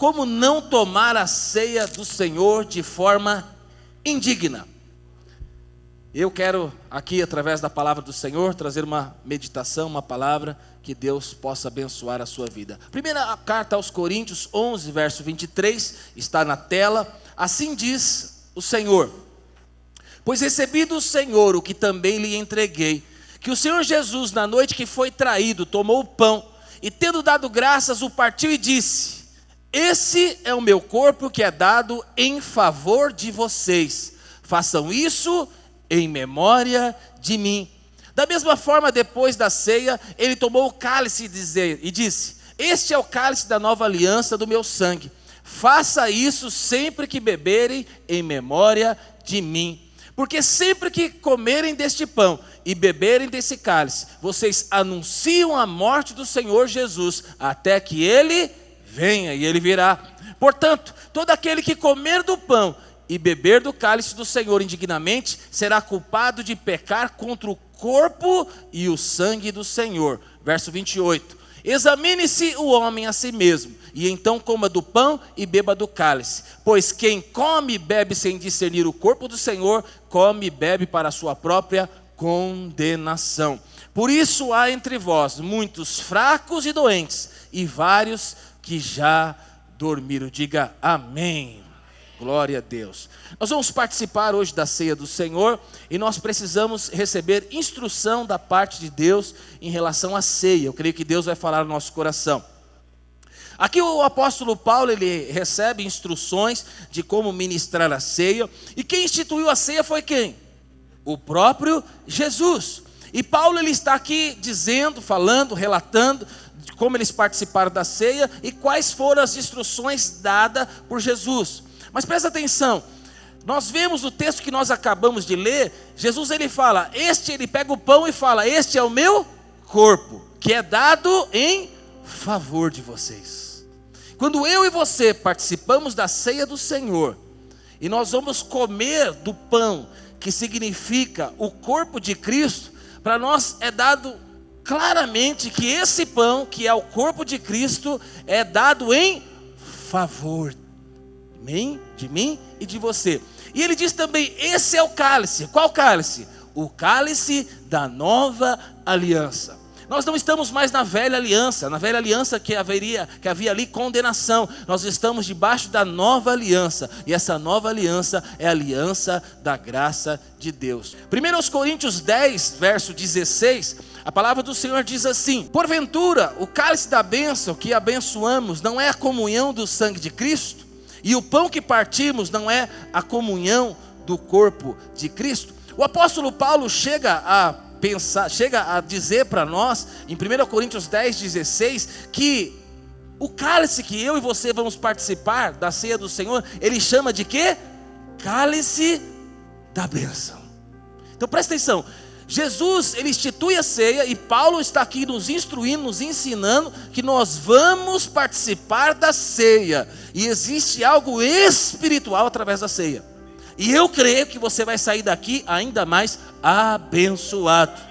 como não tomar a ceia do Senhor de forma indigna? Eu quero aqui, através da palavra do Senhor, trazer uma meditação, uma palavra que Deus possa abençoar a sua vida. Primeira carta aos Coríntios 11, verso 23, está na tela. Assim diz o Senhor: pois recebi do Senhor o que também lhe entreguei, que o Senhor Jesus, na noite que foi traído, tomou o pão, e tendo dado graças, o partiu e disse: esse é o meu corpo que é dado em favor de vocês, façam isso em memória de mim. Da mesma forma, depois da ceia, ele tomou o cálice e disse: este é o cálice da nova aliança do meu sangue, faça isso sempre que beberem em memória de mim. Porque sempre que comerem deste pão e beberem desse cálice, vocês anunciam a morte do Senhor Jesus, até que ele venha, e ele virá. Portanto, todo aquele que comer do pão e beber do cálice do Senhor indignamente, será culpado de pecar contra o corpo e o sangue do Senhor. Verso 28. Examine-se o homem a si mesmo, e então coma do pão e beba do cálice. Pois quem come e bebe sem discernir o corpo do Senhor, come e bebe para a sua própria condenação. Por isso há entre vós muitos fracos e doentes, e vários que já dormiram. Diga amém. Glória a Deus. Nós vamos participar hoje da ceia do Senhor, e nós precisamos receber instrução da parte de Deus em relação à ceia. Eu creio que Deus vai falar no nosso coração. Aqui o apóstolo Paulo, ele recebe instruções de como ministrar a ceia, e quem instituiu a ceia foi quem? O próprio Jesus. E Paulo, ele está aqui dizendo, falando, relatando de como eles participaram da ceia e quais foram as instruções dadas por Jesus. Mas presta atenção, nós vemos o texto que nós acabamos de ler. Jesus, ele fala, ele pega o pão e fala: este é o meu corpo, que é dado em favor de vocês. Quando eu e você participamos da ceia do Senhor, e nós vamos comer do pão, que significa o corpo de Cristo, para nós é dado claramente que esse pão, que é o corpo de Cristo, é dado em favor de mim e de você. E ele diz também: esse é o cálice. Qual cálice? O cálice da nova aliança. Nós não estamos mais na velha aliança que havia ali condenação. Nós estamos debaixo da nova aliança, e essa nova aliança é a aliança da graça de Deus. 1 Coríntios 10, verso 16, a palavra do Senhor diz assim: porventura o cálice da bênção que abençoamos não é a comunhão do sangue de Cristo? E o pão que partimos não é a comunhão do corpo de Cristo? O apóstolo Paulo chega a dizer para nós, em 1 Coríntios 10, 16, que o cálice que eu e você vamos participar da ceia do Senhor, ele chama de quê? Cálice da bênção. Então presta atenção, Jesus, ele institui a ceia, e Paulo está aqui nos instruindo, nos ensinando que nós vamos participar da ceia, e existe algo espiritual através da ceia, e eu creio que você vai sair daqui ainda mais abençoado,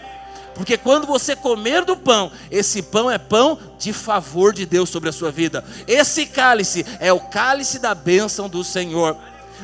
porque quando você comer do pão, esse pão é pão de favor de Deus sobre a sua vida. Esse cálice é o cálice da bênção do Senhor.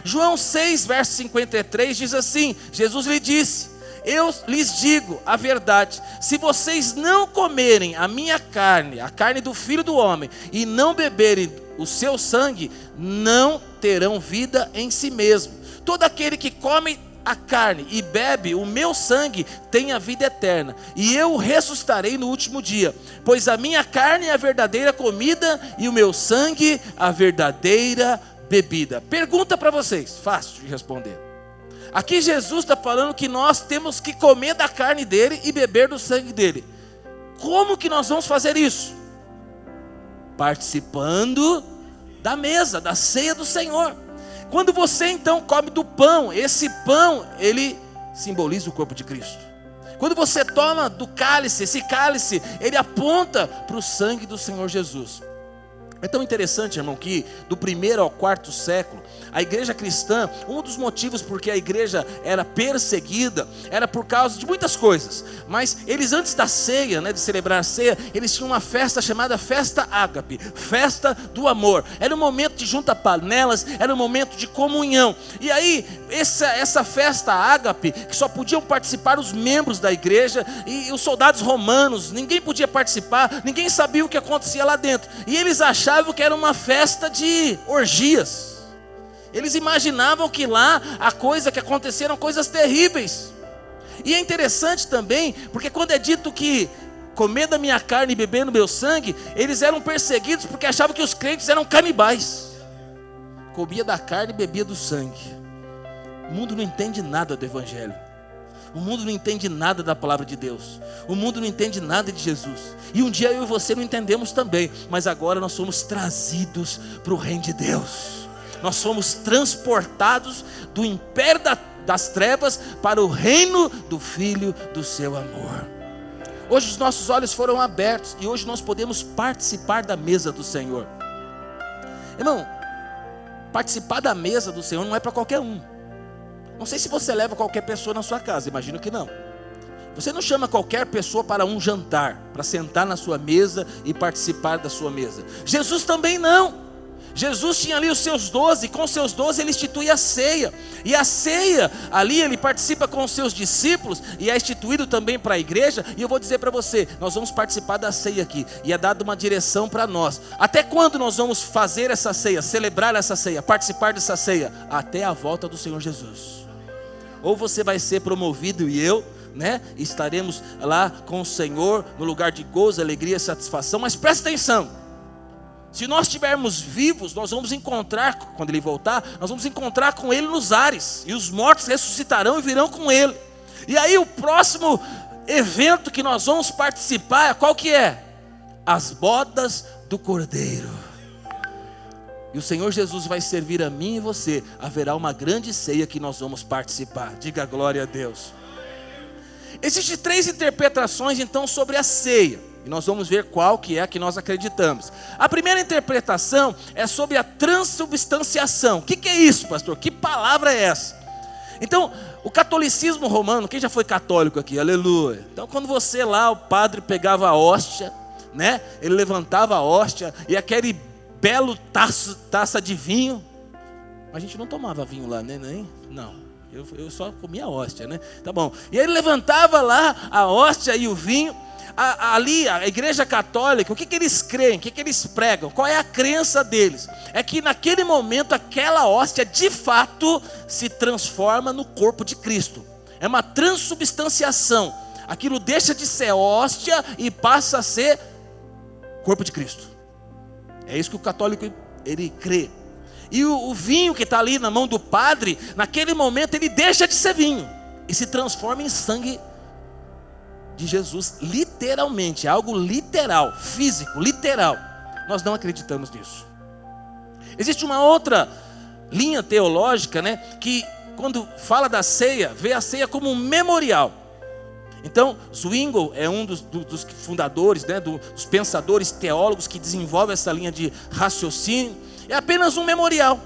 João 6, verso 53 diz assim: Jesus lhe disse: eu lhes digo a verdade, se vocês não comerem a minha carne, a carne do Filho do Homem, e não beberem o seu sangue, não terão vida em si mesmo. Todo aquele que come a carne e bebe o meu sangue tem a vida eterna, e eu o ressuscitarei no último dia. Pois a minha carne é a verdadeira comida, e o meu sangue a verdadeira bebida. Pergunta para vocês, fácil de responder. Aqui Jesus está falando que nós temos que comer da carne dele e beber do sangue dele. Como que nós vamos fazer isso? Participando da mesa, da ceia do Senhor. Quando você então come do pão, esse pão, ele simboliza o corpo de Cristo. Quando você toma do cálice, esse cálice, ele aponta para o sangue do Senhor Jesus. É tão interessante, irmão, que do 1º ao 4º século, a igreja cristã, um dos motivos porque a igreja era perseguida, era por causa de muitas coisas. Mas eles, antes da ceia, de celebrar a ceia, eles tinham uma festa chamada festa ágape, festa do amor. Era um momento de junta-panelas, era um momento de comunhão. E aí, essa festa ágape, que só podiam participar os membros da igreja e os soldados romanos, ninguém podia participar, ninguém sabia o que acontecia lá dentro. E eles achavam que era uma festa de orgias. Eles imaginavam que lá a coisa que aconteceram coisas terríveis. E é interessante também, porque quando é dito que comer da minha carne e beber no meu sangue, eles eram perseguidos porque achavam que os crentes eram canibais. Comia da carne e bebia do sangue. O mundo não entende nada do evangelho. O mundo não entende nada da palavra de Deus. O mundo não entende nada de Jesus. E um dia eu e você não entendemos também. Mas agora nós somos trazidos para o reino de Deus. Nós somos transportados do império das trevas para o reino do Filho do seu amor. Hoje os nossos olhos foram abertos. E hoje nós podemos participar da mesa do Senhor. Irmão, participar da mesa do Senhor não é para qualquer um. Não sei se você leva qualquer pessoa na sua casa, imagino que não. Você não chama qualquer pessoa para um jantar, para sentar na sua mesa e participar da sua mesa. Jesus também não. Jesus tinha ali os seus 12, com os seus 12 ele institui a ceia. E a ceia, ali ele participa com os seus discípulos, e é instituído também para a igreja. E eu vou dizer para você, nós vamos participar da ceia aqui, e é dada uma direção para nós. Até quando nós vamos fazer essa ceia, celebrar essa ceia, participar dessa ceia? Até a volta do Senhor Jesus. Ou você vai ser promovido e eu, estaremos lá com o Senhor, no lugar de gozo, alegria e satisfação. Mas presta atenção, se nós estivermos vivos, nós vamos encontrar, quando Ele voltar, nós vamos encontrar com Ele nos ares, e os mortos ressuscitarão e virão com Ele. E aí o próximo evento que nós vamos participar, qual que é? As bodas do Cordeiro. E o Senhor Jesus vai servir a mim e você. Haverá uma grande ceia que nós vamos participar. Diga glória a Deus. Existem 3 interpretações então sobre a ceia. E nós vamos ver qual que é a que nós acreditamos. A primeira interpretação é sobre a transubstanciação. O que é isso, pastor? Que palavra é essa? Então, o catolicismo romano, quem já foi católico aqui? Aleluia. Então, quando você lá, o padre pegava a hóstia, ele levantava a hóstia e aquele belo taça de vinho. A gente não tomava vinho lá, não. Eu só comia a hóstia, Tá bom. E ele levantava lá a hóstia e o vinho. Ali, a igreja católica, o que eles creem? O que eles pregam? Qual é a crença deles? É que naquele momento, aquela hóstia de fato se transforma no corpo de Cristo. É uma transubstanciação. Aquilo deixa de ser hóstia e passa a ser corpo de Cristo. É isso que o católico ele crê. E o vinho que está ali na mão do padre, naquele momento ele deixa de ser vinho e se transforma em sangue de Jesus, literalmente, algo literal, físico, literal. Nós não acreditamos nisso. Existe uma outra linha teológica, que quando fala da ceia, vê a ceia como um memorial. Então, Zwingli é um dos fundadores, dos pensadores teólogos que desenvolve essa linha de raciocínio. É apenas um memorial.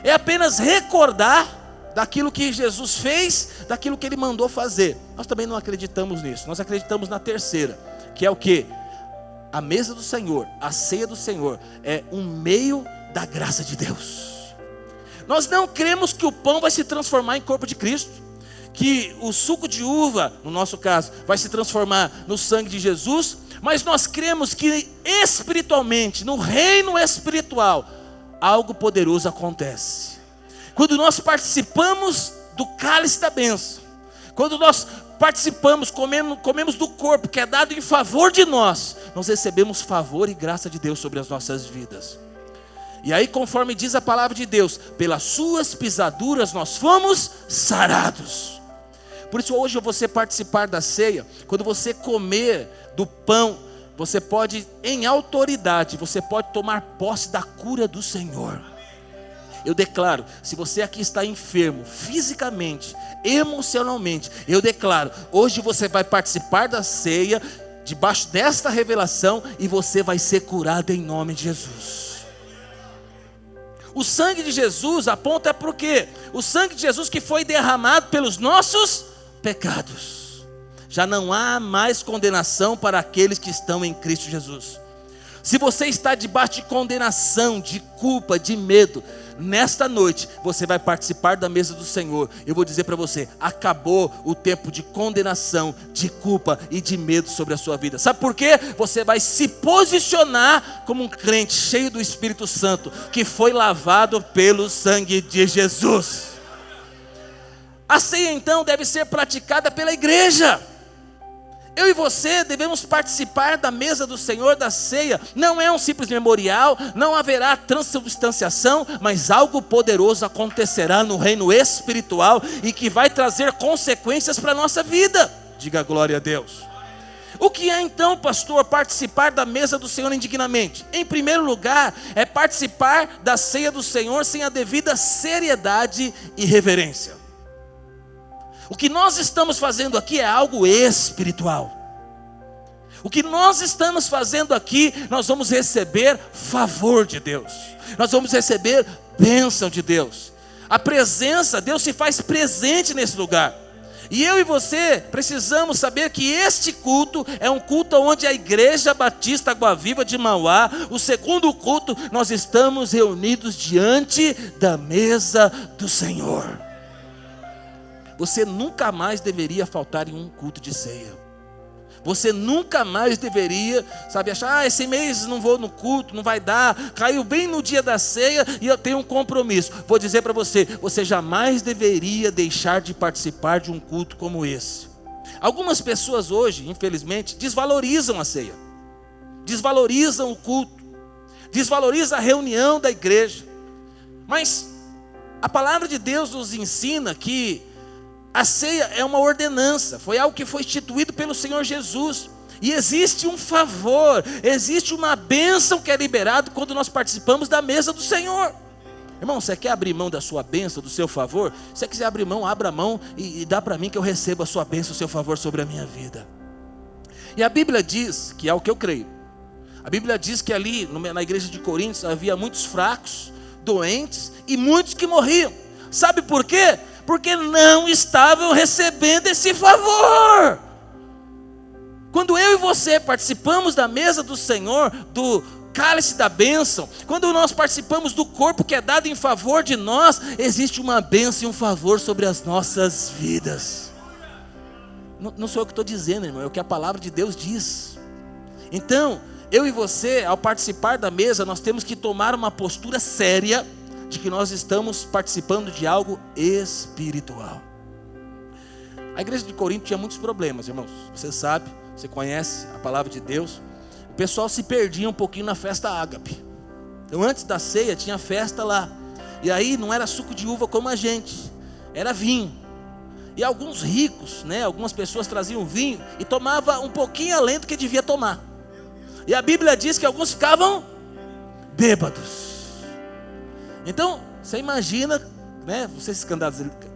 É apenas recordar daquilo que Jesus fez, daquilo que Ele mandou fazer. Nós também não acreditamos nisso. Nós acreditamos na terceira, que é o quê? A mesa do Senhor, a ceia do Senhor, é um meio da graça de Deus. Nós não cremos que o pão vai se transformar em corpo de Cristo, que o suco de uva, no nosso caso, vai se transformar no sangue de Jesus, mas nós cremos que espiritualmente, no reino espiritual, algo poderoso acontece. Quando nós participamos do cálice da bênção, quando nós participamos, comemos do corpo que é dado em favor de nós, nós recebemos favor e graça de Deus sobre as nossas vidas. E aí, conforme diz a palavra de Deus, pelas suas pisaduras nós fomos sarados. Por isso hoje você participar da ceia, quando você comer do pão, você pode, em autoridade, você pode tomar posse da cura do Senhor. Eu declaro, se você aqui está enfermo, fisicamente, emocionalmente, eu declaro, hoje você vai participar da ceia, debaixo desta revelação e você vai ser curado em nome de Jesus. O sangue de Jesus aponta para o quê? O sangue de Jesus que foi derramado pelos nossos pecados. Já não há mais condenação para aqueles que estão em Cristo Jesus. Se você está debaixo de condenação, de culpa, de medo, nesta noite você vai participar da mesa do Senhor. Eu vou dizer para você, acabou o tempo de condenação, de culpa e de medo sobre a sua vida. Sabe por quê? Você vai se posicionar como um crente cheio do Espírito Santo, que foi lavado pelo sangue de Jesus. A ceia então deve ser praticada pela igreja. Eu e você devemos participar da mesa do Senhor, da ceia. Não é um simples memorial, não haverá transubstanciação, mas algo poderoso acontecerá no reino espiritual e que vai trazer consequências para a nossa vida. Diga glória a Deus. O que é então, pastor, participar da mesa do Senhor indignamente? Em primeiro lugar, é participar da ceia do Senhor sem a devida seriedade e reverência. O que nós estamos fazendo aqui é algo espiritual. O que nós estamos fazendo aqui, nós vamos receber favor de Deus. Nós vamos receber bênção de Deus. A presença, Deus se faz presente nesse lugar. E eu e você precisamos saber que este culto é um culto onde a Igreja Batista Água Viva de Mauá, o segundo culto, nós estamos reunidos diante da mesa do Senhor. Você nunca mais deveria faltar em um culto de ceia. Você nunca mais deveria, achar, esse mês não vou no culto, não vai dar, caiu bem no dia da ceia e eu tenho um compromisso. Vou dizer para você, você jamais deveria deixar de participar de um culto como esse. Algumas pessoas hoje, infelizmente, desvalorizam a ceia, desvalorizam o culto, desvalorizam a reunião da igreja. Mas a palavra de Deus nos ensina que a ceia é uma ordenança, foi algo que foi instituído pelo Senhor Jesus. E existe um favor, existe uma bênção que é liberado quando nós participamos da mesa do Senhor. Irmão, você quer abrir mão da sua bênção, do seu favor? Se você quiser abrir mão, abra a mão e dá para mim que eu receba a sua bênção, o seu favor sobre a minha vida. E a Bíblia diz, que é o que eu creio, a Bíblia diz que ali na igreja de Coríntios havia muitos fracos, doentes e muitos que morriam. Sabe por quê? Porque não estavam recebendo esse favor. Quando eu e você participamos da mesa do Senhor, do cálice da bênção, quando nós participamos do corpo que é dado em favor de nós, existe uma bênção e um favor sobre as nossas vidas. Não sou eu que estou dizendo, irmão, é o que a palavra de Deus diz. Então, eu e você, ao participar da mesa, nós temos que tomar uma postura séria de que nós estamos participando de algo espiritual. A igreja de Corinto tinha muitos problemas, irmãos. Você sabe, você conhece a palavra de Deus. O pessoal se perdia um pouquinho na festa ágape. Então antes da ceia tinha festa lá. E aí não era suco de uva como a gente, era vinho. E alguns ricos, algumas pessoas traziam vinho e tomavam um pouquinho além do que devia tomar. E a Bíblia diz que alguns ficavam bêbados. Então, você imagina, você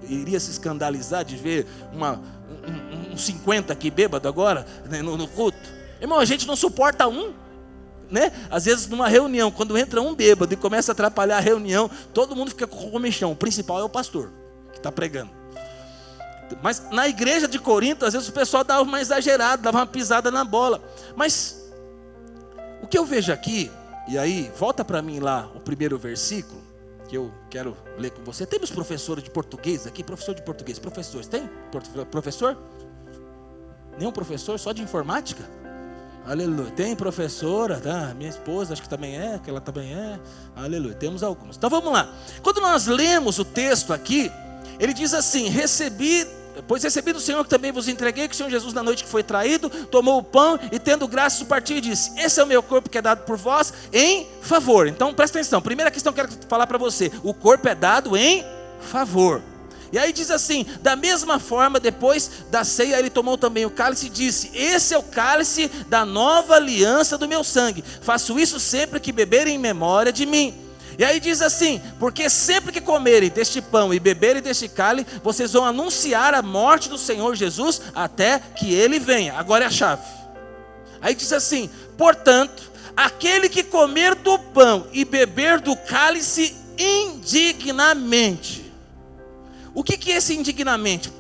iria se escandalizar de ver um 50 aqui bêbado agora, no culto? Irmão, a gente não suporta um, Às vezes numa reunião, quando entra um bêbado e começa a atrapalhar a reunião, todo mundo fica com comichão. O principal é o pastor, que está pregando. Mas na igreja de Corinto, às vezes o pessoal dava uma exagerada, dava uma pisada na bola. Mas o que eu vejo aqui, e aí volta para mim lá o primeiro versículo, que eu quero ler com você. Temos professores de português aqui? Professor de português, professores, tem? Professor? Nenhum professor, só de informática? Aleluia. Tem professora, tá? Minha esposa acho que também é, que ela também é. Aleluia, temos algumas. Então vamos lá. Quando nós lemos o texto aqui, ele diz assim: pois recebi do Senhor que também vos entreguei, que o Senhor Jesus na noite que foi traído, tomou o pão e tendo graças partiu e disse: esse é o meu corpo que é dado por vós em favor. Então presta atenção, primeira questão que eu quero falar para você: o corpo é dado em favor. E aí diz assim: da mesma forma, depois da ceia, ele tomou também o cálice e disse: esse é o cálice da nova aliança do meu sangue, faço isso sempre que beberem em memória de mim. E aí diz assim: porque sempre que comerem deste pão e beberem deste cálice, vocês vão anunciar a morte do Senhor Jesus até que ele venha. Agora é a chave. Aí diz assim: portanto, aquele que comer do pão e beber do cálice indignamente. O que é esse indignamente?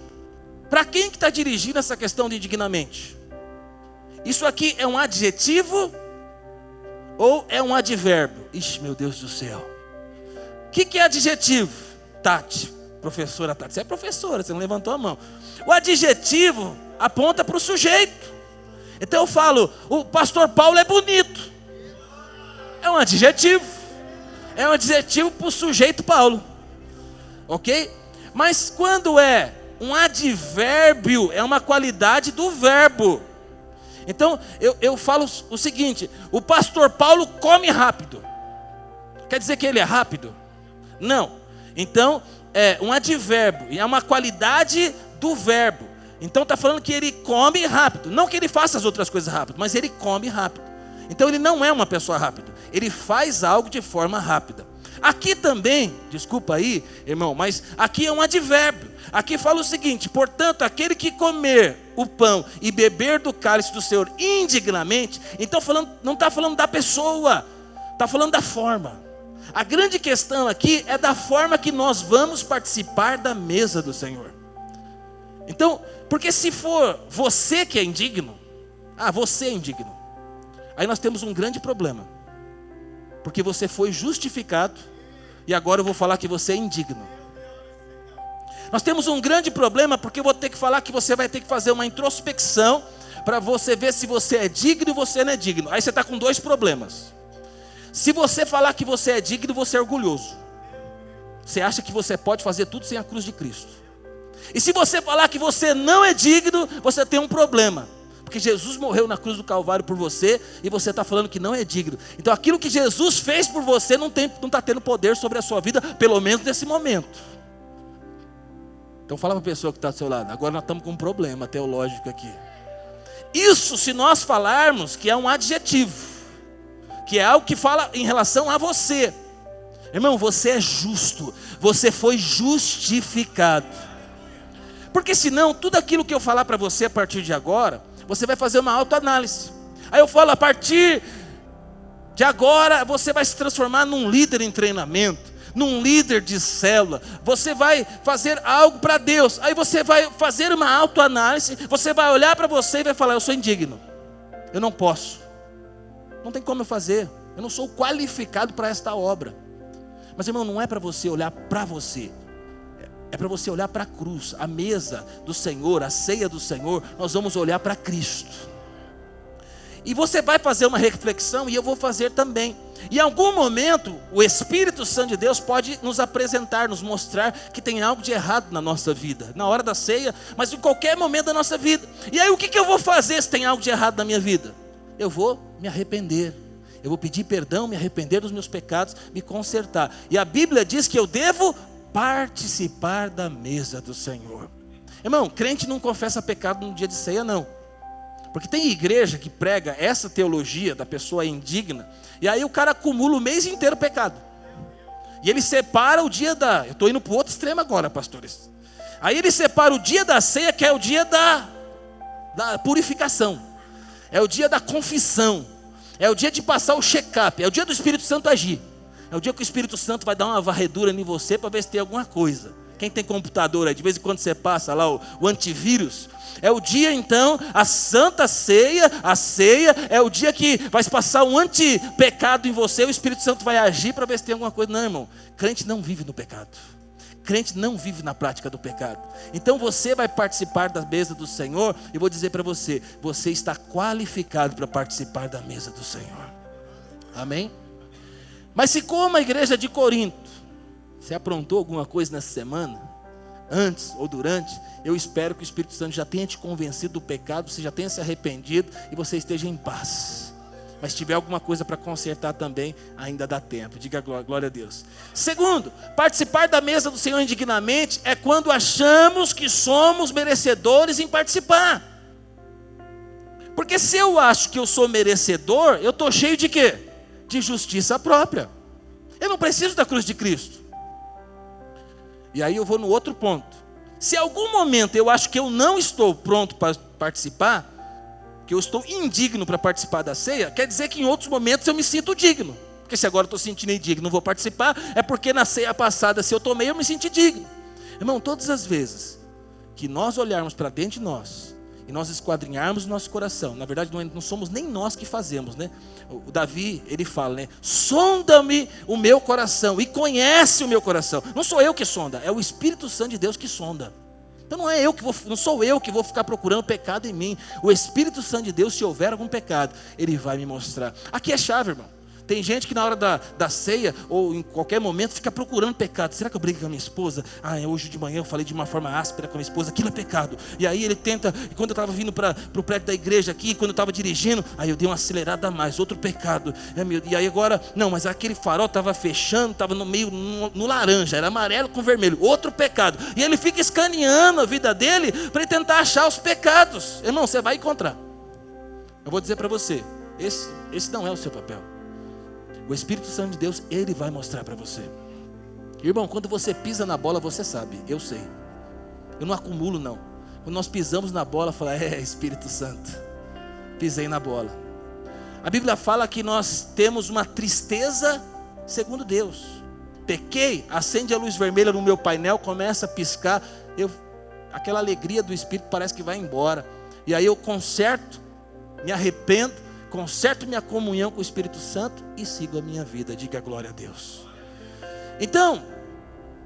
Para quem que está dirigindo essa questão de indignamente? Isso aqui é um adjetivo ou é um advérbio? Ixi, meu Deus do céu. O que é adjetivo? Tati, professora Tati, você é professora, você não levantou a mão. O adjetivo aponta para o sujeito. Então eu falo, o pastor Paulo é bonito. É um adjetivo. É um adjetivo para o sujeito Paulo. Ok? Mas quando é um advérbio, é uma qualidade do verbo. Então eu falo o seguinte: o pastor Paulo come rápido. Quer dizer que ele é rápido? Não. Então é um advérbio, e é uma qualidade do verbo. Então está falando que ele come rápido. Não que ele faça as outras coisas rápido, mas ele come rápido. Então ele não é uma pessoa rápida. Ele faz algo de forma rápida. Aqui também, desculpa aí, irmão, mas aqui é um advérbio. Aqui fala o seguinte: portanto, aquele que comer o pão e beber do cálice do Senhor indignamente. Então não está falando da pessoa, está falando da forma. A grande questão aqui é da forma que nós vamos participar da mesa do Senhor. Então, porque se for você que é indigno, você é indigno, aí nós temos um grande problema, porque você foi justificado, e agora eu vou falar que você é indigno. Nós temos um grande problema, porque eu vou ter que falar que você vai ter que fazer uma introspecção, para você ver se você é digno e você não é digno. Aí você está com dois problemas. Se você falar que você é digno, você é orgulhoso. Você acha que você pode fazer tudo sem a cruz de Cristo. E se você falar que você não é digno, você tem um problema. Porque Jesus morreu na cruz do Calvário por você, e você está falando que não é digno. Então aquilo que Jesus fez por você não está tendo poder sobre a sua vida, pelo menos nesse momento. Então fala para a pessoa que está do seu lado: agora nós estamos com um problema teológico aqui. Isso se nós falarmos que é um adjetivo, que é algo que fala em relação a você. Irmão, você é justo, você foi justificado. Porque senão, tudo aquilo que eu falar para você a partir de agora, você vai fazer uma autoanálise. Aí eu falo: a partir de agora, você vai se transformar num líder em treinamento, num líder de célula. Você vai fazer algo para Deus. Aí você vai fazer uma autoanálise, você vai olhar para você e vai falar: eu sou indigno, eu não posso, não tem como eu fazer, eu não sou qualificado para esta obra. Mas irmão, não é para você olhar para você, é para você olhar para a cruz, a mesa do Senhor, a ceia do Senhor. Nós vamos olhar para Cristo. E você vai fazer uma reflexão, e eu vou fazer também. E em algum momento, o Espírito Santo de Deus pode nos apresentar, nos mostrar que tem algo de errado na nossa vida, na hora da ceia, mas em qualquer momento da nossa vida. E aí o que eu vou fazer se tem algo de errado na minha vida? Eu vou me arrepender, eu vou pedir perdão, me arrepender dos meus pecados, me consertar. E a Bíblia diz que eu devo participar da mesa do Senhor. Irmão, crente não confessa pecado no dia de ceia, não. Porque tem igreja que prega essa teologia da pessoa indigna, e aí o cara acumula o mês inteiro pecado. E ele separa o dia da... Eu estou indo para o outro extremo agora, pastores. Aí ele separa o dia da ceia, que é o dia da purificação. É o dia da confissão. É o dia de passar o check-up. É o dia do Espírito Santo agir. É o dia que o Espírito Santo vai dar uma varredura em você para ver se tem alguma coisa. Quem tem computador aí, de vez em quando você passa lá o antivírus. É o dia então, a santa ceia, a ceia, é o dia que vai se passar um antipecado em você. O Espírito Santo vai agir para ver se tem alguma coisa. Não, irmão, crente não vive no pecado. Crente não vive na prática do pecado. Então você vai participar da mesa do Senhor. E vou dizer para você: você está qualificado para participar da mesa do Senhor. Amém? Mas se como a igreja de Corinto, você aprontou alguma coisa nessa semana, antes ou durante, eu espero que o Espírito Santo já tenha te convencido do pecado, você já tenha se arrependido e você esteja em paz. Mas se tiver alguma coisa para consertar também, ainda dá tempo. Diga glória a Deus. Segundo, participar da mesa do Senhor indignamente é quando achamos que somos merecedores em participar. Porque se eu acho que eu sou merecedor, eu estou cheio de quê? De justiça própria. Eu não preciso da cruz de Cristo. E aí eu vou no outro ponto. Se em algum momento eu acho que eu não estou pronto para participar, que eu estou indigno para participar da ceia, quer dizer que em outros momentos eu me sinto digno. Porque se agora eu estou sentindo indigno, não vou participar, é porque na ceia passada, se eu tomei, eu me senti digno. Irmão, todas as vezes que nós olharmos para dentro de nós, e nós esquadrinharmos o nosso coração, na verdade não somos nem nós que fazemos, né? O Davi, ele fala, né? Sonda-me o meu coração e conhece o meu coração. Não sou eu que sonda, é o Espírito Santo de Deus que sonda. Então não sou eu que vou ficar procurando pecado em mim. O Espírito Santo de Deus, se houver algum pecado, ele vai me mostrar. Aqui é chave, irmão. Tem gente que na hora da ceia, ou em qualquer momento, fica procurando pecado. Será que eu briguei com a minha esposa? Hoje de manhã eu falei de uma forma áspera com a minha esposa, aquilo é pecado. E aí ele tenta, e quando eu estava vindo para o prédio da igreja aqui, quando eu estava dirigindo, aí eu dei uma acelerada a mais, outro pecado. E aí agora, não, mas aquele farol estava fechando, estava no meio, no laranja, era amarelo com vermelho, outro pecado. E ele fica escaneando a vida dele, para ele tentar achar os pecados. Irmão, você vai encontrar. Eu vou dizer para você, esse não é o seu papel. O Espírito Santo de Deus, ele vai mostrar para você. Irmão, quando você pisa na bola, você sabe, eu sei. Eu não acumulo não. Quando nós pisamos na bola, fala, Espírito Santo, pisei na bola. A Bíblia fala que nós temos uma tristeza segundo Deus. Pequei, acende a luz vermelha no meu painel, começa a piscar, aquela alegria do Espírito parece que vai embora. E aí eu conserto, me arrependo, conserto minha comunhão com o Espírito Santo e sigo a minha vida. Diga glória a Deus. Então,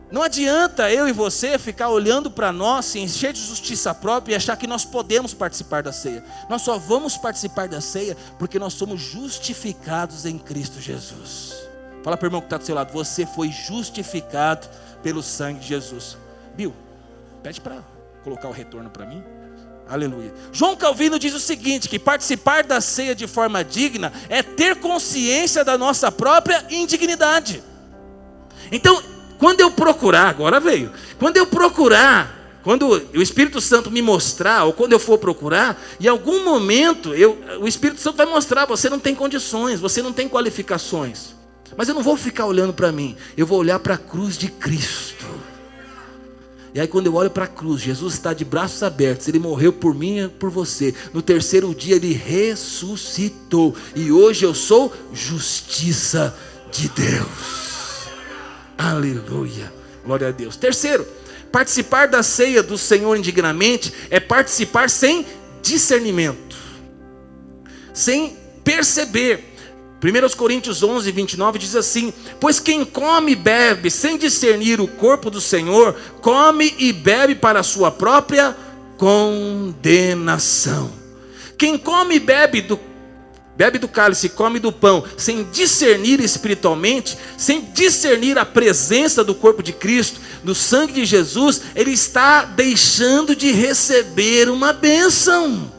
não adianta eu e você ficar olhando para nós, se encher de justiça própria e achar que nós podemos participar da ceia. Nós só vamos participar da ceia porque nós somos justificados em Cristo Jesus. Fala para o irmão que está do seu lado, você foi justificado pelo sangue de Jesus. Bill, pede para colocar o retorno para mim. Aleluia. João Calvino diz o seguinte, que participar da ceia de forma digna é ter consciência da nossa própria indignidade. Então, quando eu procurar, agora veio, quando o Espírito Santo me mostrar, ou quando eu for procurar, em algum momento, o Espírito Santo vai mostrar, você não tem condições, você não tem qualificações. Mas eu não vou ficar olhando para mim, eu vou olhar para a cruz de Cristo. E aí quando eu olho para a cruz, Jesus está de braços abertos, Ele morreu por mim e por você. No terceiro dia Ele ressuscitou. E hoje eu sou justiça de Deus. Aleluia, glória a Deus. Terceiro, participar da ceia do Senhor indignamente é participar sem discernimento, sem perceber. 1 Coríntios 11, 29 diz assim, pois quem come e bebe sem discernir o corpo do Senhor, come e bebe para a sua própria condenação. Quem come e bebe do cálice, come do pão, sem discernir espiritualmente, sem discernir a presença do corpo de Cristo, do sangue de Jesus, ele está deixando de receber uma bênção.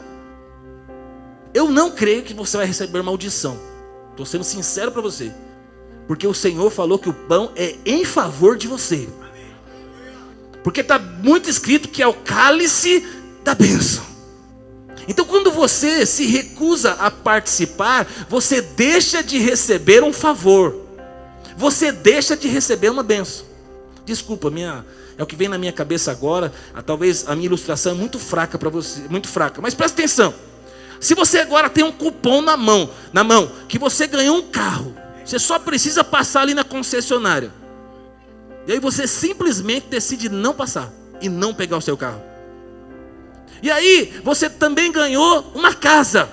Eu não creio que você vai receber maldição. Estou sendo sincero para você, porque o Senhor falou que o pão é em favor de você, porque está muito escrito que é o cálice da bênção. Então quando você se recusa a participar, você deixa de receber um favor, você deixa de receber uma bênção. Desculpa, é o que vem na minha cabeça agora, talvez a minha ilustração é muito fraca para você, muito fraca, mas presta atenção. Se você agora tem um cupom na mão, que você ganhou um carro, você só precisa passar ali na concessionária. E aí você simplesmente decide não passar e não pegar o seu carro. E aí você também ganhou uma casa.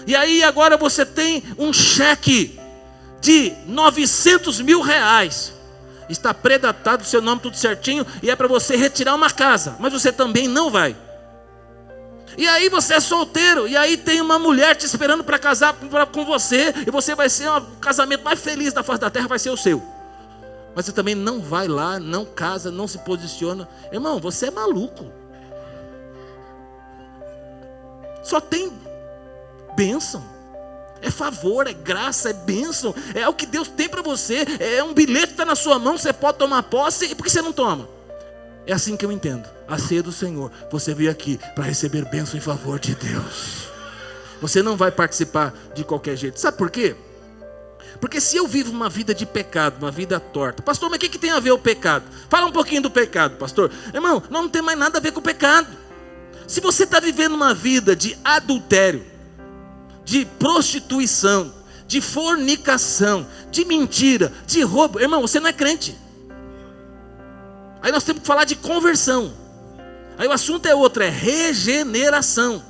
E aí agora você tem um cheque de 900 mil reais. Está predatado o seu nome tudo certinho e é para você retirar uma casa, mas você também não vai. E aí você é solteiro, e aí tem uma mulher te esperando para casar com você, e você vai ser o casamento mais feliz da face da terra, vai ser o seu. Mas você também não vai lá, não casa, não se posiciona. Irmão, você é maluco. Só tem bênção, é favor, é graça, é bênção, é o que Deus tem para você, é um bilhete que está na sua mão, você pode tomar posse, e por que você não toma? É assim que eu entendo, a ceia do Senhor, você veio aqui para receber bênção em favor de Deus, você não vai participar de qualquer jeito, sabe por quê? Porque se eu vivo uma vida de pecado, uma vida torta, pastor, mas o que tem a ver o pecado? Fala um pouquinho do pecado, pastor. Irmão, não tem mais nada a ver com o pecado. Se você está vivendo uma vida de adultério, de prostituição, de fornicação, de mentira, de roubo, irmão, você não é crente. Aí nós temos que falar de conversão. Aí o assunto é outro, é regeneração.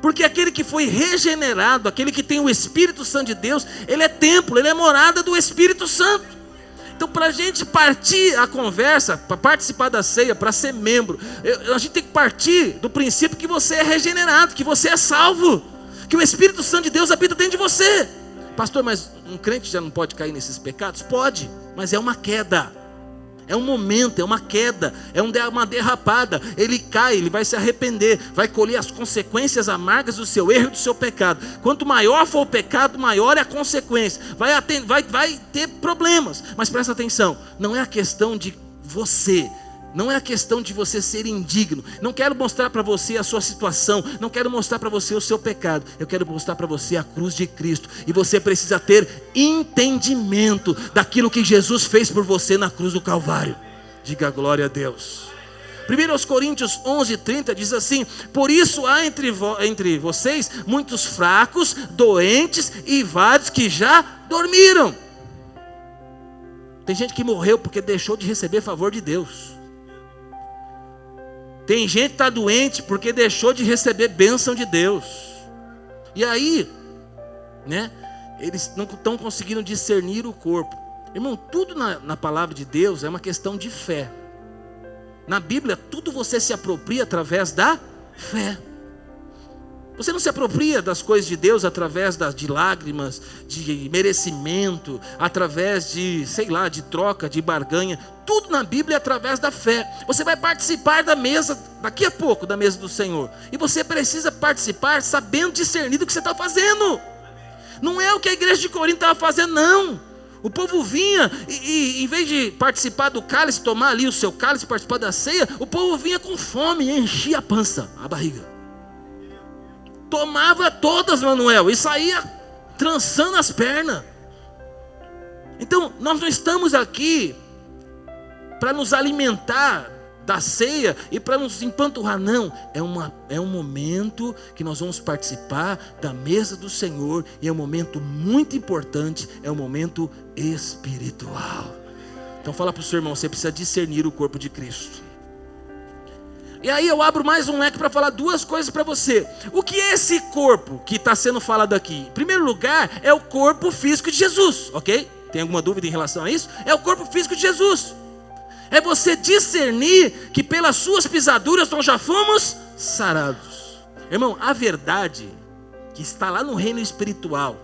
Porque aquele que foi regenerado, aquele que tem o Espírito Santo de Deus, ele é templo, ele é morada do Espírito Santo. Então, para a gente partir a conversa, para participar da ceia, para ser membro, a gente tem que partir do princípio que você é regenerado, que você é salvo, que o Espírito Santo de Deus habita dentro de você. Pastor, mas um crente já não pode cair nesses pecados? Pode, mas é uma queda. É um momento, é uma queda, é uma derrapada. Ele cai, ele vai se arrepender, vai colher as consequências amargas do seu erro e do seu pecado. Quanto maior for o pecado, maior é a consequência. Vai ter problemas. Mas presta atenção, não é a questão de você, não é a questão de você ser indigno. Não quero mostrar para você a sua situação, não quero mostrar para você o seu pecado. Eu quero mostrar para você a cruz de Cristo. E você precisa ter entendimento daquilo que Jesus fez por você na cruz do Calvário. Diga glória a Deus. 1 Coríntios 11:30 diz assim: por isso há entre vocês muitos fracos, doentes e vários que já dormiram. Tem gente que morreu porque deixou de receber favor de Deus. Tem gente que está doente porque deixou de receber bênção de Deus. E aí, eles não estão conseguindo discernir o corpo. Irmão, tudo na palavra de Deus é uma questão de fé. Na Bíblia, tudo você se apropria através da fé. Você não se apropria das coisas de Deus através de lágrimas, de merecimento, através de, de troca, de barganha. Tudo na Bíblia é através da fé. Você vai participar da mesa, daqui a pouco, da mesa do Senhor. E você precisa participar sabendo discernir do que você está fazendo. Não é o que a igreja de Corinto estava fazendo, não. O povo vinha e em vez de participar do cálice, tomar ali o seu cálice, participar da ceia, o povo vinha com fome e enchia a pança, a barriga. Tomava todas, Manuel, e saía trançando as pernas. Então, nós não estamos aqui para nos alimentar da ceia e para nos empanturrar, não. É um momento que nós vamos participar da mesa do Senhor, e é um momento muito importante, é um momento espiritual. Então fala para o seu irmão, você precisa discernir o corpo de Cristo. E aí eu abro mais um leque para falar duas coisas para você. O que é esse corpo que está sendo falado aqui? Em primeiro lugar, é o corpo físico de Jesus, ok? Tem alguma dúvida em relação a isso? É o corpo físico de Jesus. É você discernir que pelas suas pisaduras nós já fomos sarados. Irmão, a verdade que está lá no reino espiritual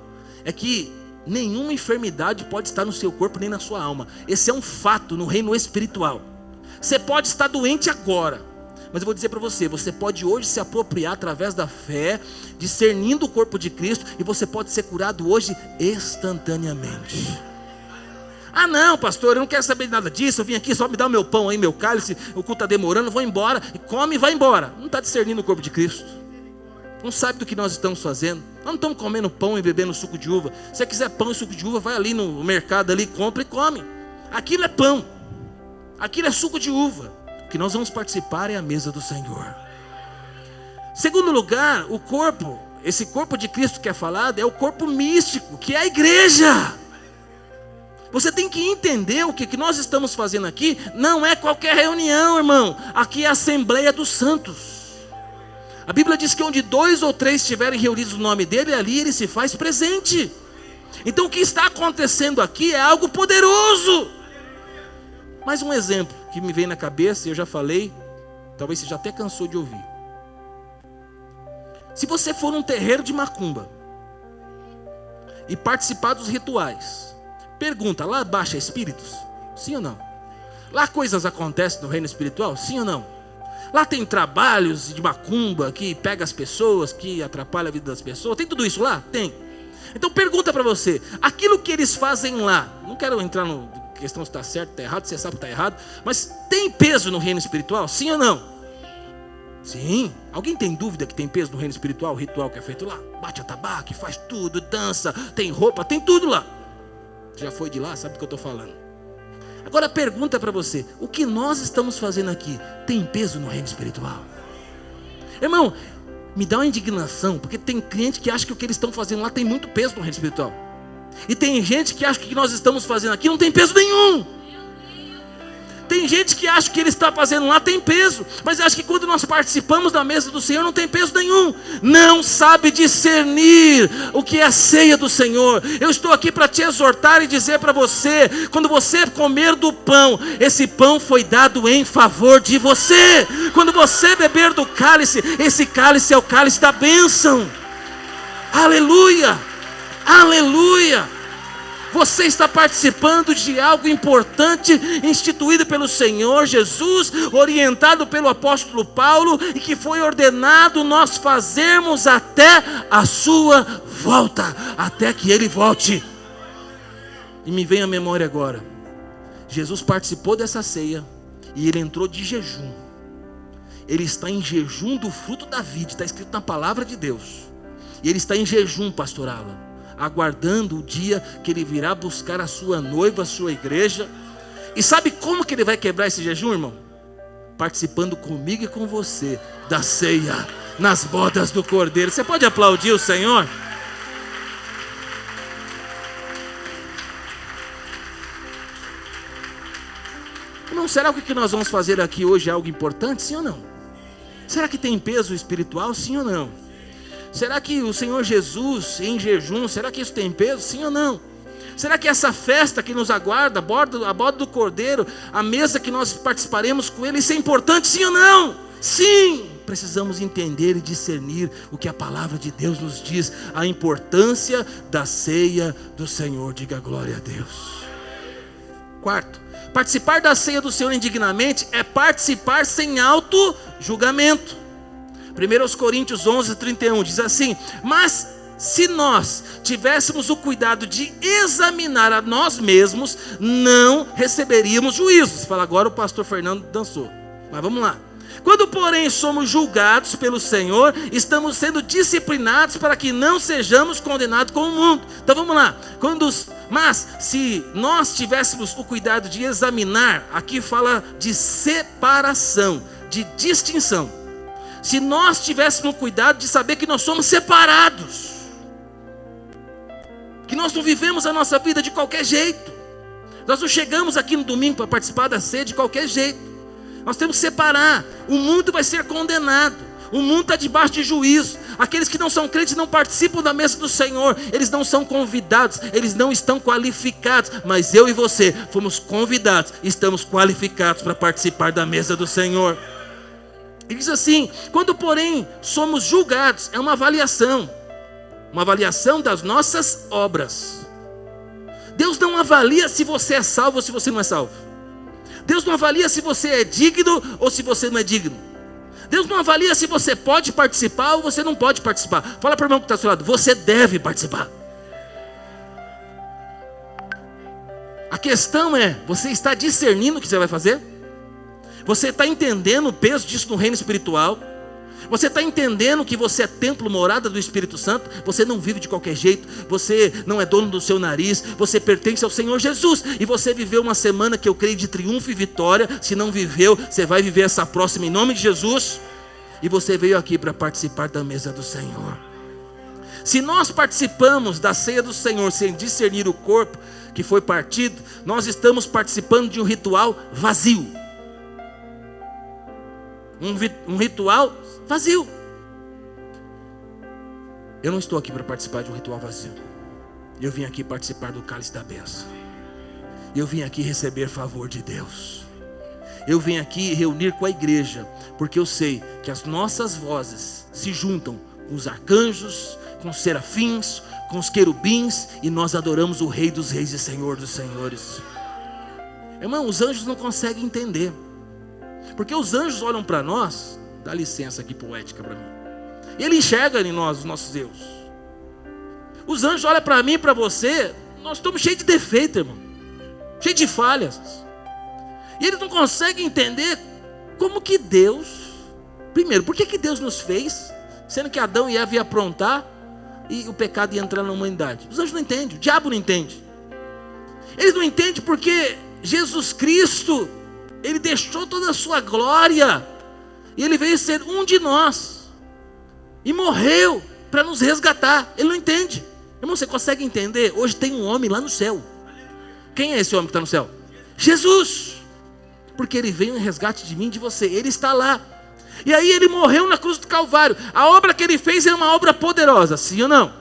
é que nenhuma enfermidade pode estar no seu corpo nem na sua alma. Esse é um fato no reino espiritual. Você pode estar doente agora, mas eu vou dizer para você, você pode hoje se apropriar através da fé, discernindo o corpo de Cristo, e você pode ser curado hoje instantaneamente. Ah não, pastor, eu não quero saber de nada disso, eu vim aqui só me dar o meu pão aí, meu cálice, o culto está demorando, vou embora, e come e vai embora. Não está discernindo o corpo de Cristo, não sabe do que nós estamos fazendo. Nós não estamos comendo pão e bebendo suco de uva. Se você quiser pão e suco de uva, vai ali no mercado, ali, compra e come. Aquilo é pão, aquilo é suco de uva. O que nós vamos participar é a mesa do Senhor. Segundo lugar, o corpo, esse corpo de Cristo que é falado, é o corpo místico, que é a igreja. Você tem que entender o que nós estamos fazendo aqui. Não é qualquer reunião, irmão. Aqui é a Assembleia dos Santos. A Bíblia diz que onde 2 ou 3 estiverem reunidos no nome dele, ali ele se faz presente. Então o que está acontecendo aqui é algo poderoso. Mais um exemplo que me vem na cabeça, eu já falei, talvez você já até cansou de ouvir. Se você for num terreiro de macumba e participar dos rituais, pergunta, lá baixa espíritos? Sim ou não? Lá coisas acontecem no reino espiritual? Sim ou não? Lá tem trabalhos de macumba que pega as pessoas, que atrapalha a vida das pessoas? Tem tudo isso lá? Tem. Então pergunta para você, aquilo que eles fazem lá, não quero entrar no questão se está certo, está errado, você sabe que está errado, mas tem peso no reino espiritual? Sim ou não? Sim. Alguém tem dúvida que tem peso no reino espiritual? O ritual que é feito lá, bate atabaque, faz tudo, dança, tem roupa, tem tudo lá. Já foi de lá, sabe do que eu estou falando. Agora pergunta para você, o que nós estamos fazendo aqui tem peso no reino espiritual? Irmão, me dá uma indignação, porque tem cliente que acha que o que eles estão fazendo lá tem muito peso no reino espiritual. E tem gente que acha que o que nós estamos fazendo aqui não tem peso nenhum. Tem gente que acha que ele está fazendo lá tem peso, mas acha que quando nós participamos da mesa do Senhor não tem peso nenhum. Não sabe discernir o que é a ceia do Senhor. Eu estou aqui para te exortar e dizer para você: quando você comer do pão, esse pão foi dado em favor de você. Quando você beber do cálice, esse cálice é o cálice da bênção. Aleluia, aleluia. Você está participando de algo importante, instituído pelo Senhor Jesus, orientado pelo apóstolo Paulo, e que foi ordenado nós fazermos até a sua volta, até que Ele volte. E me vem à memória agora, Jesus participou dessa ceia, e Ele entrou de jejum. Ele está em jejum do fruto da vide, está escrito na palavra de Deus. E Ele está em jejum, pastor Alan, aguardando o dia que Ele virá buscar a sua noiva, a sua igreja. E sabe como que Ele vai quebrar esse jejum, irmão? Participando comigo e com você da ceia, nas bodas do Cordeiro. Você pode aplaudir o Senhor? Irmão, será que o que nós vamos fazer aqui hoje é algo importante, sim ou não? Será que tem peso espiritual, sim ou não? Será que o Senhor Jesus em jejum, será que isso tem peso? Sim ou não? Será que essa festa que nos aguarda, a borda do Cordeiro, a mesa que nós participaremos com Ele, isso é importante? Sim ou não? Sim! Precisamos entender e discernir o que a palavra de Deus nos diz, a importância da ceia do Senhor. Diga glória a Deus. Quarto, participar da ceia do Senhor indignamente é participar sem auto-julgamento. 1 Coríntios 11:31 diz assim: mas se nós tivéssemos o cuidado de examinar a nós mesmos, não receberíamos juízo. Você fala, agora o pastor Fernando dançou. Mas vamos lá. Quando, porém, somos julgados pelo Senhor, estamos sendo disciplinados para que não sejamos condenados com o mundo. Então vamos lá. Mas se nós tivéssemos o cuidado de examinar, aqui fala de separação, de distinção. Se nós tivéssemos cuidado de saber que nós somos separados, que nós não vivemos a nossa vida de qualquer jeito, nós não chegamos aqui no domingo para participar da ceia de qualquer jeito, nós temos que separar. O mundo vai ser condenado, o mundo está debaixo de juízo. Aqueles que não são crentes não participam da mesa do Senhor, eles não são convidados, eles não estão qualificados, mas eu e você fomos convidados, estamos qualificados para participar da mesa do Senhor. Ele diz assim: quando porém somos julgados, é uma avaliação das nossas obras. Deus não avalia se você é salvo ou se você não é salvo. Deus não avalia se você é digno ou se você não é digno. Deus não avalia se você pode participar ou você não pode participar. Fala para o irmão que está ao seu lado: você deve participar. A questão é, você está discernindo o que você vai fazer? Você está entendendo o peso disso no reino espiritual? Você está entendendo que você é templo, morada do Espírito Santo? Você não vive de qualquer jeito, você não é dono do seu nariz, você pertence ao Senhor Jesus. E você viveu uma semana que eu creio de triunfo e vitória. Se não viveu, você vai viver essa próxima em nome de Jesus. E você veio aqui para participar da mesa do Senhor. Se nós participamos da ceia do Senhor sem discernir o corpo que foi partido, nós estamos participando de um ritual vazio. Um ritual vazio. Eu não estou aqui para participar de um ritual vazio. Eu vim aqui participar do cálice da bênção. Eu vim aqui receber favor de Deus. Eu vim aqui reunir com a igreja, porque eu sei que as nossas vozes se juntam com os arcanjos, com os serafins, com os querubins, e nós adoramos o Rei dos Reis e Senhor dos Senhores. Irmão, os anjos não conseguem entender, porque os anjos olham para nós, dá licença aqui poética para mim, e ele enxerga em nós os nossos erros. Os anjos olham para mim e para você, nós estamos cheios de defeito, irmão, cheios de falhas, e eles não conseguem entender como que Deus, primeiro, por que Deus nos fez, sendo que Adão e Eva iam aprontar, e o pecado ia entrar na humanidade. Os anjos não entendem, o diabo não entende. Eles não entendem porque Jesus Cristo, Ele deixou toda a sua glória, e Ele veio ser um de nós. E morreu para nos resgatar. Ele não entende. Irmão, você consegue entender? Hoje tem um homem lá no céu. Quem é esse homem que está no céu? Jesus. Porque ele veio em resgate de mim e de você. Ele está lá. E aí ele morreu na cruz do Calvário. A obra que ele fez é uma obra poderosa, sim ou não?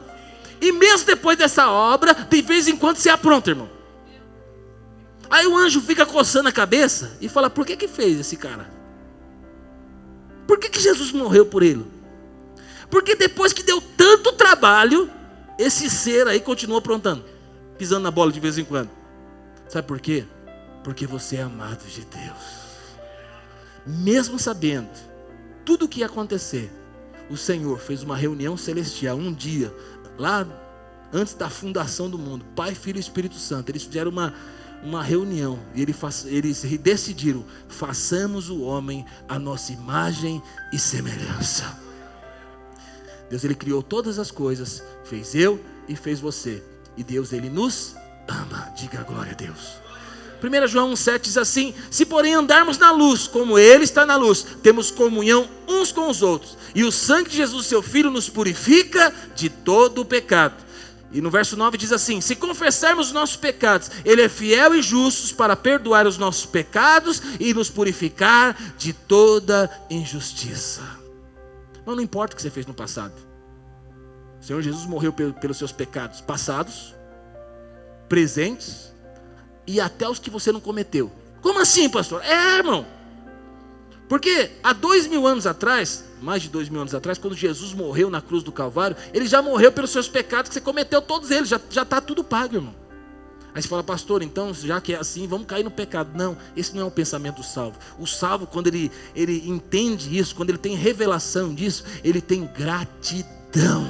E mesmo depois dessa obra, de vez em quando você apronta, irmão. Aí o anjo fica coçando a cabeça e fala: por que fez esse cara? Por que Jesus morreu por ele? Porque depois que deu tanto trabalho, esse ser aí continuou aprontando, pisando na bola de vez em quando. Sabe por quê? Porque você é amado de Deus. Mesmo sabendo tudo o que ia acontecer, o Senhor fez uma reunião celestial um dia, lá antes da fundação do mundo. Pai, Filho e Espírito Santo, eles fizeram uma reunião e eles decidiram: façamos o homem à nossa imagem e semelhança. Deus, ele criou todas as coisas, fez eu e fez você. E Deus, ele nos ama. Diga glória a Deus. 1 João 1,7 diz assim: se porém andarmos na luz, como ele está na luz, temos comunhão uns com os outros, e o sangue de Jesus, seu Filho, nos purifica de todo o pecado. E no verso 9 diz assim: se confessarmos os nossos pecados, ele é fiel e justo para perdoar os nossos pecados e nos purificar de toda injustiça. Não importa o que você fez no passado. O Senhor Jesus morreu pelos seus pecados passados, presentes e até os que você não cometeu. Como assim, pastor? Irmão, porque há 2000 anos atrás, mais de 2000 anos atrás, quando Jesus morreu na cruz do Calvário, ele já morreu pelos seus pecados que você cometeu, todos eles, já está tudo pago, irmão. Aí você fala: pastor, então já que é assim, vamos cair no pecado. Não, esse não é o pensamento do salvo. O salvo, quando ele entende isso, quando ele tem revelação disso, ele tem gratidão.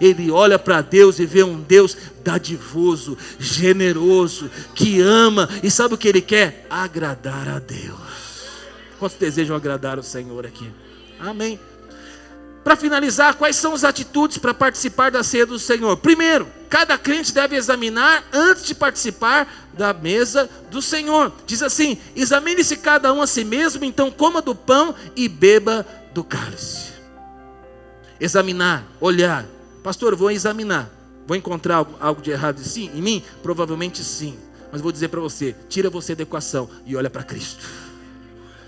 Ele olha para Deus e vê um Deus dadivoso, generoso, que ama. E sabe o que ele quer? Agradar a Deus. Quantos desejam agradar o Senhor aqui? Amém. Para finalizar, quais são as atitudes para participar da ceia do Senhor? Primeiro, cada crente deve examinar antes de participar da mesa do Senhor. Diz assim: examine-se cada um a si mesmo, então coma do pão e beba do cálice. Examinar, olhar. Pastor, eu vou examinar. Vou encontrar algo de errado em mim? Provavelmente sim. Mas vou dizer para você: tira você da equação e olha para Cristo.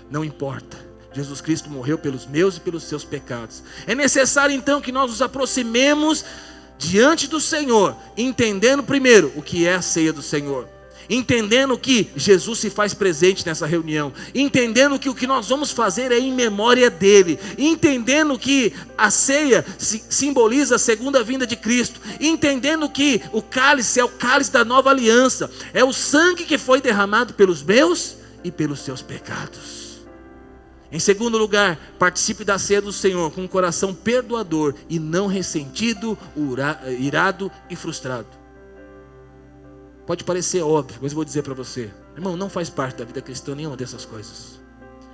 Não importa. Jesus Cristo morreu pelos meus e pelos seus pecados. É necessário então que nós nos aproximemos diante do Senhor, entendendo primeiro o que é a ceia do Senhor, entendendo que Jesus se faz presente nessa reunião, entendendo que o que nós vamos fazer é em memória dele, entendendo que a ceia simboliza a segunda vinda de Cristo, entendendo que o cálice é o cálice da nova aliança, é o sangue que foi derramado pelos meus e pelos seus pecados. Em segundo lugar, participe da ceia do Senhor com um coração perdoador e não ressentido, irado e frustrado. Pode parecer óbvio, mas eu vou dizer para você, irmão, não faz parte da vida cristã nenhuma dessas coisas.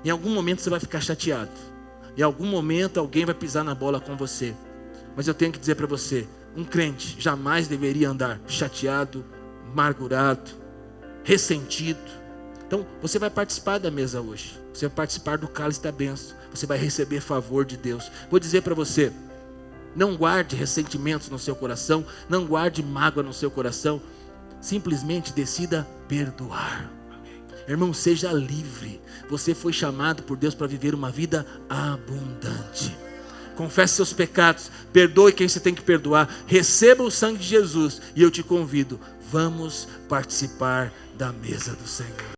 Em algum momento você vai ficar chateado, em algum momento alguém vai pisar na bola com você. Mas eu tenho que dizer para você, um crente jamais deveria andar chateado, amargurado, ressentido. Então, você vai participar da mesa hoje. Você vai participar do cálice da bênção. Você vai receber favor de Deus. Vou dizer para você, não guarde ressentimentos no seu coração. Não guarde mágoa no seu coração. Simplesmente decida perdoar. Irmão, seja livre. Você foi chamado por Deus para viver uma vida abundante. Confesse seus pecados. Perdoe quem você tem que perdoar. Receba o sangue de Jesus. E eu te convido, vamos participar da mesa do Senhor.